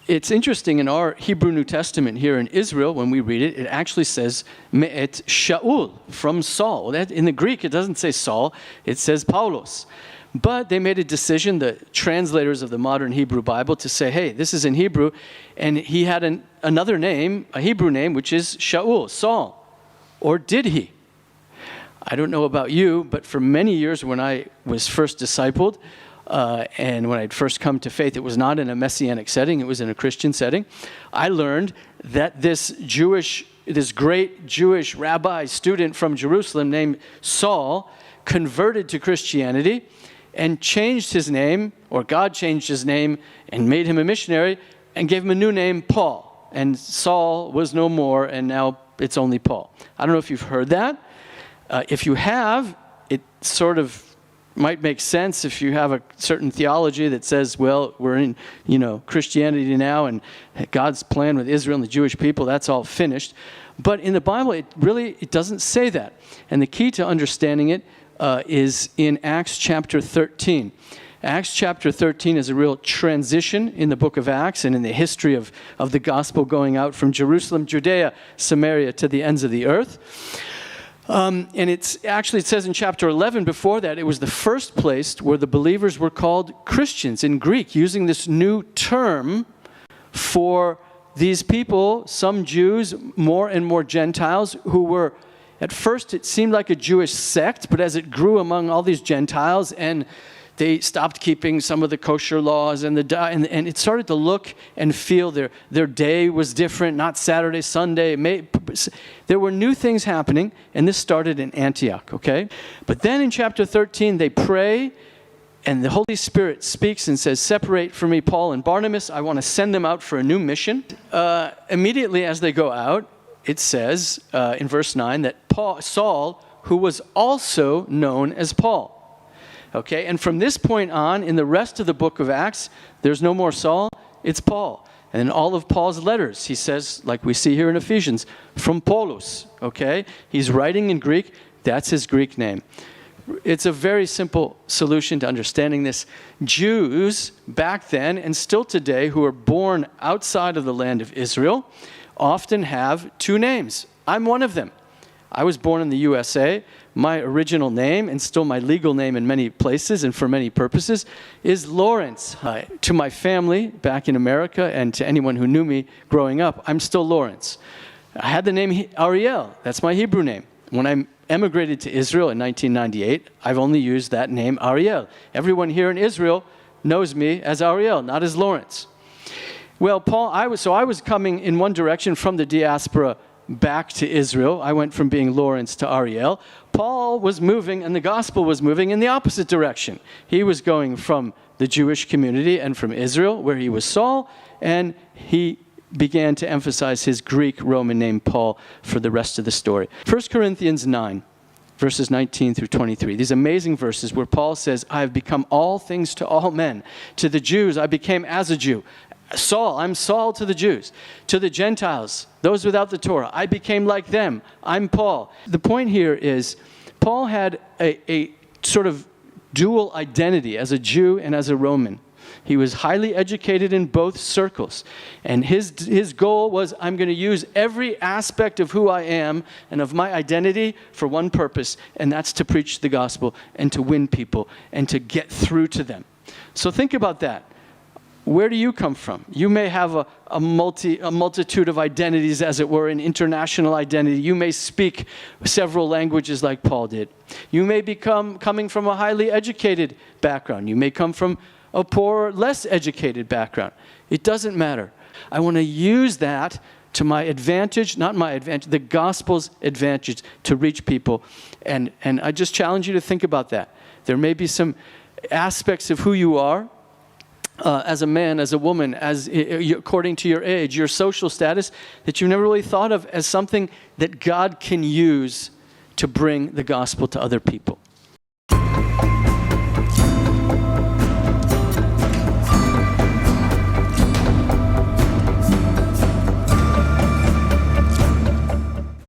It's interesting, in our Hebrew New Testament here in Israel, when we read it, it actually says me'et Shaul, from Saul. In the Greek, it doesn't say Saul, it says Paulos. But they made a decision, the translators of the modern Hebrew Bible, to say, hey, this is in Hebrew, and he had another name, a Hebrew name, which is Shaul, Saul. Or did he? I don't know about you, but for many years when I was first discipled, and when I'd first come to faith, it was not in a messianic setting, it was in a Christian setting. I learned that this great Jewish rabbi student from Jerusalem named Saul converted to Christianity and changed his name, or God changed his name and made him a missionary and gave him a new name, Paul. And Saul was no more, and now it's only Paul. I don't know if you've heard that. If you have, it sort of might make sense if you have a certain theology that says, well, we're in, Christianity now, and God's plan with Israel and the Jewish people, that's all finished. But in the Bible, it doesn't say that. And the key to understanding it is in Acts chapter 13. Acts chapter 13 is a real transition in the book of Acts and in the history of the gospel going out from Jerusalem, Judea, Samaria, to the ends of the earth. And it says in chapter 11, before that, it was the first place where the believers were called Christians in Greek, using this new term for these people, some Jews, more and more Gentiles, who were, at first it seemed like a Jewish sect, but as it grew among all these Gentiles, and they stopped keeping some of the kosher laws, and it started to look and feel their day was different, not Saturday, Sunday. There were new things happening, and this started in Antioch, okay? But then in chapter 13, they pray, and the Holy Spirit speaks and says, separate for me Paul and Barnabas. I want to send them out for a new mission. Immediately as they go out, it says in verse 9 that Saul, who was also known as Paul. Okay, and from this point on, in the rest of the book of Acts, there's no more Saul, it's Paul. And in all of Paul's letters, he says, like we see here in Ephesians, from Paulus, okay? He's writing in Greek, that's his Greek name. It's a very simple solution to understanding this. Jews back then, and still today, who are born outside of the land of Israel, often have two names. I'm one of them. I was born in the USA. My original name, and still my legal name in many places and for many purposes, is Lawrence. To my family back in America and to anyone who knew me growing up, I'm still Lawrence. I had the name Ariel. That's my Hebrew name. When I emigrated to Israel in 1998, I've only used that name, Ariel. Everyone here in Israel knows me as Ariel, not as Lawrence. Well, I was coming in one direction from the diaspora back to Israel. I went from being Lawrence to Ariel. Paul was moving, and the gospel was moving in the opposite direction. He was going from the Jewish community and from Israel, where he was Saul, and he began to emphasize his Greek Roman name, Paul, for the rest of the story. 1 Corinthians 9, verses 19 through 23. These amazing verses where Paul says, I have become all things to all men. To the Jews, I became as a Jew. Saul, I'm Saul to the Jews. To the Gentiles, those without the Torah, I became like them. I'm Paul. The point here is Paul had a sort of dual identity as a Jew and as a Roman. He was highly educated in both circles. And his goal was, I'm going to use every aspect of who I am and of my identity for one purpose, and that's to preach the gospel and to win people and to get through to them. So think about that. Where do you come from? You may have a multitude of identities, as it were, an international identity. You may speak several languages like Paul did. You may be coming from a highly educated background. You may come from a poor, less educated background. It doesn't matter. I want to use that to my advantage, not my advantage, the gospel's advantage to reach people. And I just challenge you to think about that. There may be some aspects of who you are, as a man, as a woman, according to your age, your social status, that you never really thought of as something that God can use to bring the gospel to other people.